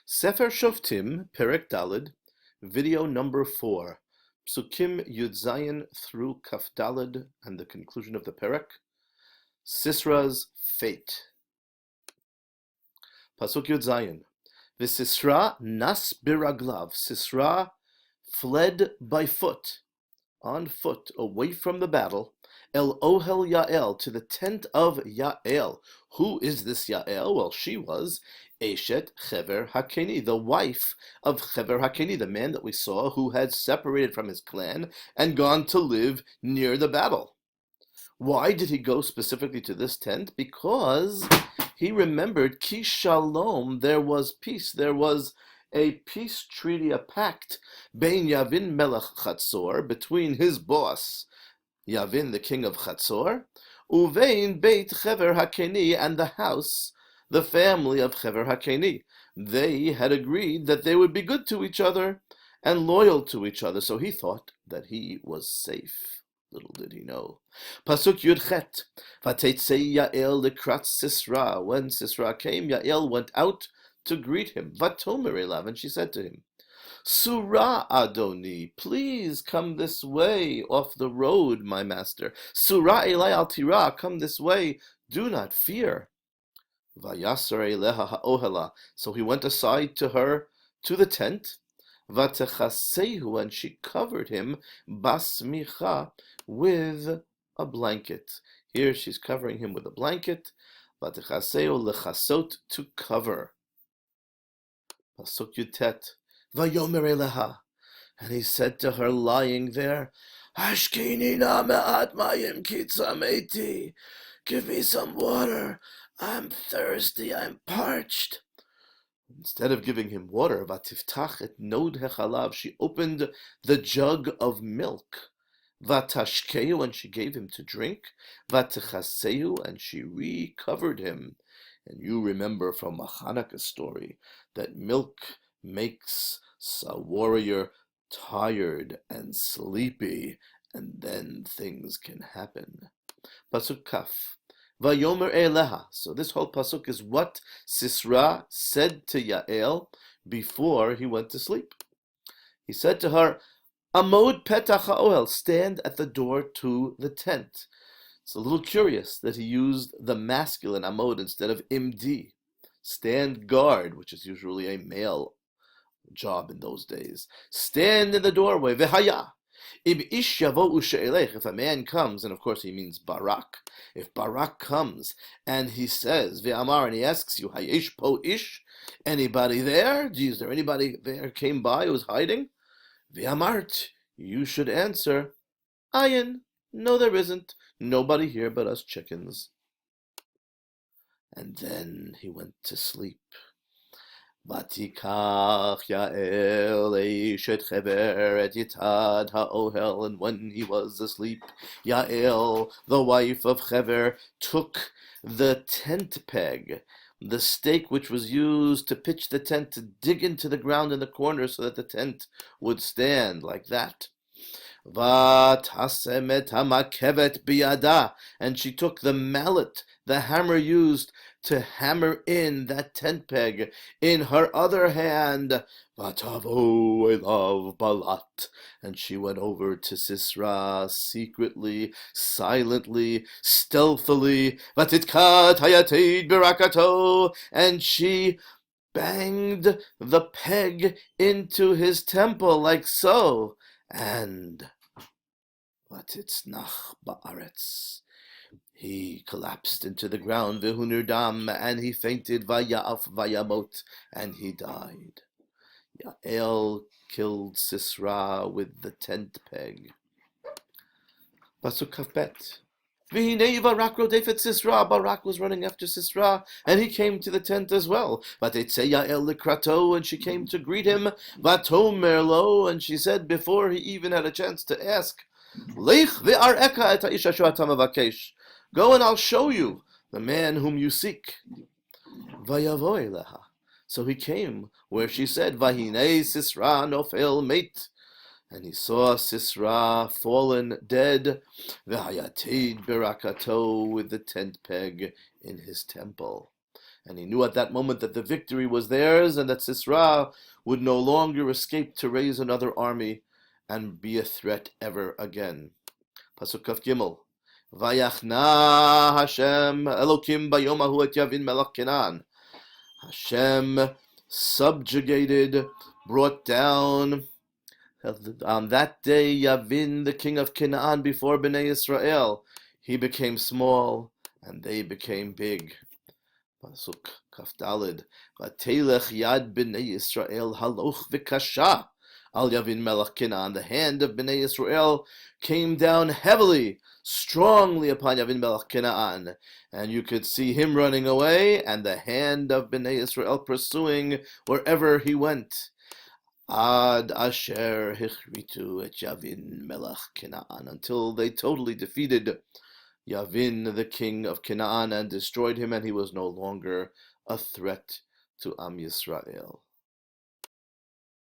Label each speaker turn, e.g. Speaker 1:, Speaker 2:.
Speaker 1: Sefer Shoftim, Perek Daled, video number 4, Psukim Yud Zayin through Kaf Daled, and the conclusion of the Perek, Sisera's fate. Pasuk Yud Zayin. Sisera nas biraglav. Sisera fled by foot, on foot, away from the battle, El Ohel Yael, to the tent of Yael. Who is this Yael? Well, she was Eshet Chever Hakeni, the wife of Chever Hakeni, the man that we saw who had separated from his clan and gone to live near the battle. Why did he go specifically to this tent? Because he remembered Ki Shalom, there was peace, there was a peace treaty, a pact, Bein Yavin Melech Chatzor, between his boss, Yavin, the king of Chatzor, Uvein Beit Chever Hakeni, and the house, the family of Chever Hakeni. They had agreed that they would be good to each other and loyal to each other, so he thought that he was safe. Little did he know. Pasuk Yud Chet. Vatetzei Yael lekrat Sisera. When Sisera came, Yael went out to greet him. Vatomer elav, and she said to him, Surah Adoni, please come this way, off the road, my master. Surah Elai al Tira, come this way, do not fear. Vayasar eleha ha'ohela. So he went aside to her, to the tent. Vatechasehu, and she covered him, basmicha, with a blanket. Here she's covering him with a blanket. Vatechasehu lechasot, to cover. Pasuk Yutet. Vayomer eleha, and he said to her, lying there, Hashkini na me'at mayim kitzameti. Give me some water. I'm thirsty. I'm parched. Instead of giving him water, Vatiftach et nod hechalav, she opened the jug of milk. Vatashkeu, and she gave him to drink. Vatechaseu, and she recovered him. And you remember from a Hanukkah story that milk makes a warrior tired and sleepy, and then things can happen. Pasuk Kaf. Vayomer eleha. So this whole pasuk is what Sisera said to Yael before he went to sleep. He said to her, Amod petach ha'ohel, stand at the door to the tent. It's a little curious that he used the masculine amod instead of imdi. Stand guard, which is usually a male job in those days. Stand in the doorway. Vehaya. If a man comes, and of course he means Barak, if Barak comes and he says, Ve'amar, and he asks you, Hayesh po ish, anybody there? Is there anybody there came by who was hiding? Ve'amart, you should answer, Ayin, no there isn't, nobody here but us chickens. And then he went to sleep. Vatikach Yael Eshet Chever et Yitad ha'ohel, and when he was asleep, Yael, the wife of Chever, took the tent peg, the stake which was used to pitch the tent, to dig into the ground in the corner so that the tent would stand like that. Vatasemet hamakevet biyada, and she took the mallet, the hammer used to hammer in that tent peg, in her other hand. Vatavo elav balat, and she went over to Sisera secretly, silently, stealthily. Vatitkat hayatid birakato, and she banged the peg into his temple like so. And Vatitznach ba'aretz, he collapsed into the ground, v'hunirdam, and he fainted, vayaf vayamot, and he died. Yael killed Sisera with the tent peg. Pasuk Kafbet. V'hinei Barak rodefet Sisera. Barak was running after Sisera, and he came to the tent as well. Vatetzei Yael lekrato, and she came to greet him. Vatomer lo, and she said before he even had a chance to ask, Lech ve'areka et ha'isha she'ata mevakesh. Go and I'll show you the man whom you seek. Vayavo eleha. So he came where she said, Vahinei Sisera nofel meit. And he saw Sisera fallen dead, v'hayatid birakato, with the tent peg in his temple. And he knew at that moment that the victory was theirs, and that Sisera would no longer escape to raise another army and be a threat ever again. Pasuk Kaf Gimel. Vayachna Hashem Elokim bayom ahu et Yavin melech Canaan. Hashem subjugated, brought down on that day Yavin, the king of Canaan, before Bnei Israel. He became small, and they became big. Pasuk Kaf Daled. Vatelech yad Bnei Israel haloch v'kasha al Yavin melech Canaan. The hand of Bnei Israel came down heavily, strongly upon Yavin melech Canaan. And you could see him running away, and the hand of Bnei Israel pursuing wherever he went. Ad asher hichritu et Yavin melech Canaan, until they totally defeated Yavin, the king of Canaan, and destroyed him, and he was no longer a threat to Am Yisrael.